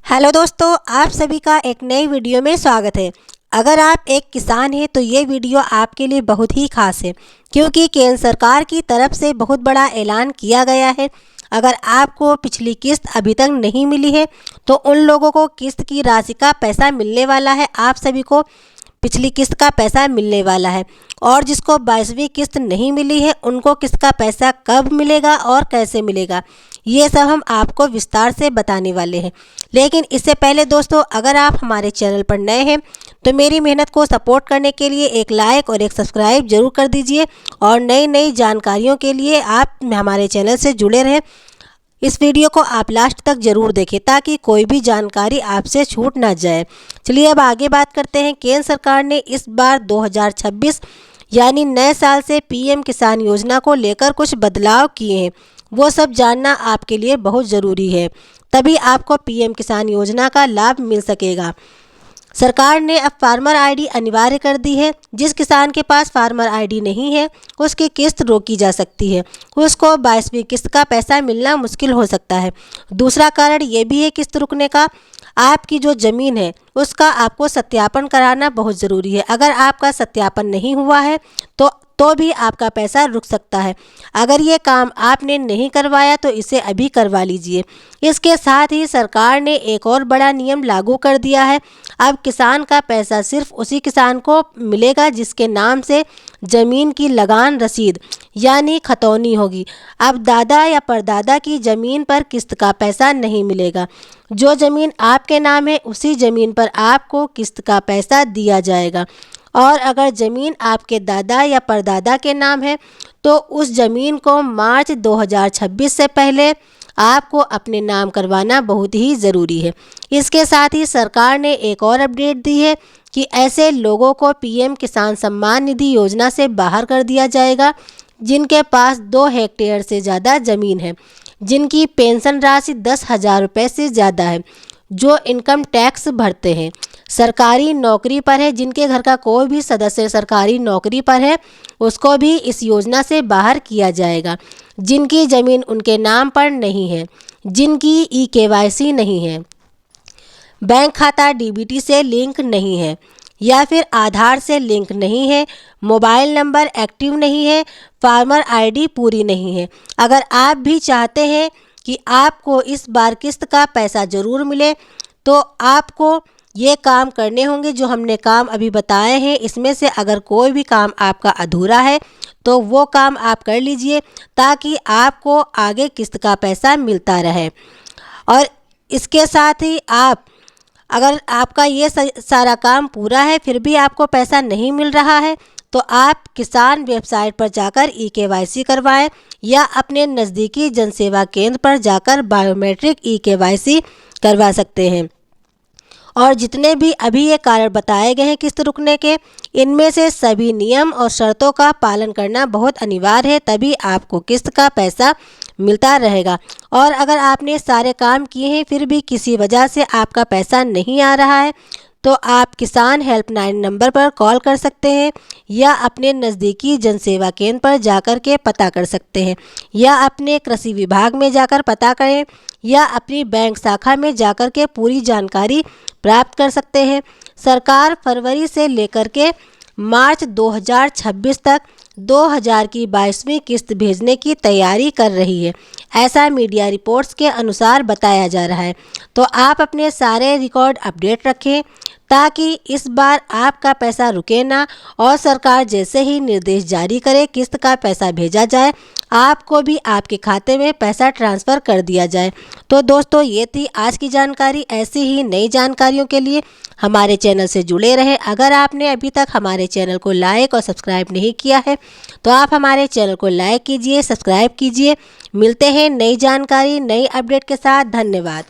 Hello दोस्तों, आप सभी का एक नई वीडियो में स्वागत है। अगर आप एक किसान हैं तो ये वीडियो आपके लिए बहुत ही खास है, क्योंकि केंद्र सरकार की तरफ से बहुत बड़ा ऐलान किया गया है। अगर आपको पिछली किस्त अभी तक नहीं मिली है तो उन लोगों को किस्त की राशि का पैसा मिलने वाला है। आप सभी को पिछली किस्त का पैसा मिलने वाला है, और जिसको 22वीं किस्त नहीं मिली है उनको किस्त का पैसा कब मिलेगा और कैसे मिलेगा, ये सब हम आपको विस्तार से बताने वाले हैं। लेकिन इससे पहले दोस्तों, अगर आप हमारे चैनल पर नए हैं तो मेरी मेहनत को सपोर्ट करने के लिए एक लाइक और एक सब्सक्राइब जरूर कर दीजिए, और नई नई जानकारियों के लिए आप हमारे चैनल से जुड़े रहें। इस वीडियो को आप लास्ट तक जरूर देखें ताकि कोई भी जानकारी आपसे छूट ना जाए। चलिए अब आगे बात करते हैं। केंद्र सरकार ने इस बार 2026 यानी नए साल से पीएम किसान योजना को लेकर कुछ बदलाव किए हैं। वो सब जानना आपके लिए बहुत ज़रूरी है, तभी आपको पीएम किसान योजना का लाभ मिल सकेगा। सरकार ने अब फार्मर आईडी अनिवार्य कर दी है। जिस किसान के पास फार्मर आईडी नहीं है उसकी किस्त रोकी जा सकती है, उसको 22वीं किस्त का पैसा मिलना मुश्किल हो सकता है। दूसरा कारण ये भी है किस्त रुकने का, आपकी जो ज़मीन है उसका आपको सत्यापन कराना बहुत ज़रूरी है। अगर आपका सत्यापन नहीं हुआ है तो भी आपका पैसा रुक सकता है। अगर ये काम आपने नहीं करवाया तो इसे अभी करवा लीजिए। इसके साथ ही सरकार ने एक और बड़ा नियम लागू कर दिया है। अब किसान का पैसा सिर्फ उसी किसान को मिलेगा जिसके नाम से ज़मीन की लगान रसीद यानी खतौनी होगी। अब दादा या परदादा की ज़मीन पर किस्त का पैसा नहीं मिलेगा। जो ज़मीन आपके नाम है उसी ज़मीन पर आपको किस्त का पैसा दिया जाएगा, और अगर ज़मीन आपके दादा या परदादा के नाम है तो उस ज़मीन को मार्च 2026 से पहले आपको अपने नाम करवाना बहुत ही ज़रूरी है। इसके साथ ही सरकार ने एक और अपडेट दी है कि ऐसे लोगों को पीएम किसान सम्मान निधि योजना से बाहर कर दिया जाएगा जिनके पास 2 हेक्टेयर से ज़्यादा ज़मीन है, जिनकी पेंशन राशि 10,000 रुपये से ज़्यादा है, जो इनकम टैक्स भरते हैं, सरकारी नौकरी पर है, जिनके घर का कोई भी सदस्य सरकारी नौकरी पर है उसको भी इस योजना से बाहर किया जाएगा, जिनकी ज़मीन उनके नाम पर नहीं है, जिनकी ई-केवाईसी नहीं है, बैंक खाता डीबीटी से लिंक नहीं है या फिर आधार से लिंक नहीं है, मोबाइल नंबर एक्टिव नहीं है, फार्मर आईडी पूरी नहीं है। अगर आप भी चाहते हैं कि आपको इस बार किस्त का पैसा ज़रूर मिले तो आपको ये काम करने होंगे जो हमने काम अभी बताए हैं। इसमें से अगर कोई भी काम आपका अधूरा है तो वो काम आप कर लीजिए ताकि आपको आगे किस्त का पैसा मिलता रहे। और इसके साथ ही अगर आपका ये सारा काम पूरा है फिर भी आपको पैसा नहीं मिल रहा है तो आप किसान वेबसाइट पर जाकर ई-केवाईसी करवाएं या अपने नज़दीकी जनसेवा केंद्र पर जाकर बायोमेट्रिक ई-केवाईसी करवा सकते हैं। और जितने भी अभी ये कारण बताए गए हैं किस्त रुकने के, इनमें से सभी नियम और शर्तों का पालन करना बहुत अनिवार्य है, तभी आपको किस्त का पैसा मिलता रहेगा। और अगर आपने सारे काम किए हैं फिर भी किसी वजह से आपका पैसा नहीं आ रहा है तो आप किसान हेल्पलाइन नंबर पर कॉल कर सकते हैं या अपने नज़दीकी जनसेवा केंद्र पर जाकर के पता कर सकते हैं, या अपने कृषि विभाग में जाकर पता करें या अपनी बैंक शाखा में जाकर के पूरी जानकारी प्राप्त कर सकते हैं। सरकार फरवरी से लेकर के मार्च 2026 तक 2000 की 22वीं किस्त भेजने की तैयारी कर रही है, ऐसा मीडिया रिपोर्ट्स के अनुसार बताया जा रहा है। तो आप अपने सारे रिकॉर्ड अपडेट रखें ताकि इस बार आपका पैसा रुके ना, और सरकार जैसे ही निर्देश जारी करे किस्त का पैसा भेजा जाए आपको भी आपके खाते में पैसा ट्रांसफ़र कर दिया जाए। तो दोस्तों, ये थी आज की जानकारी। ऐसी ही नई जानकारियों के लिए हमारे चैनल से जुड़े रहें। अगर आपने अभी तक हमारे चैनल को लाइक और सब्सक्राइब नहीं किया है तो आप हमारे चैनल को लाइक कीजिए, सब्सक्राइब कीजिए। मिलते हैं नई जानकारी नई अपडेट के साथ। धन्यवाद।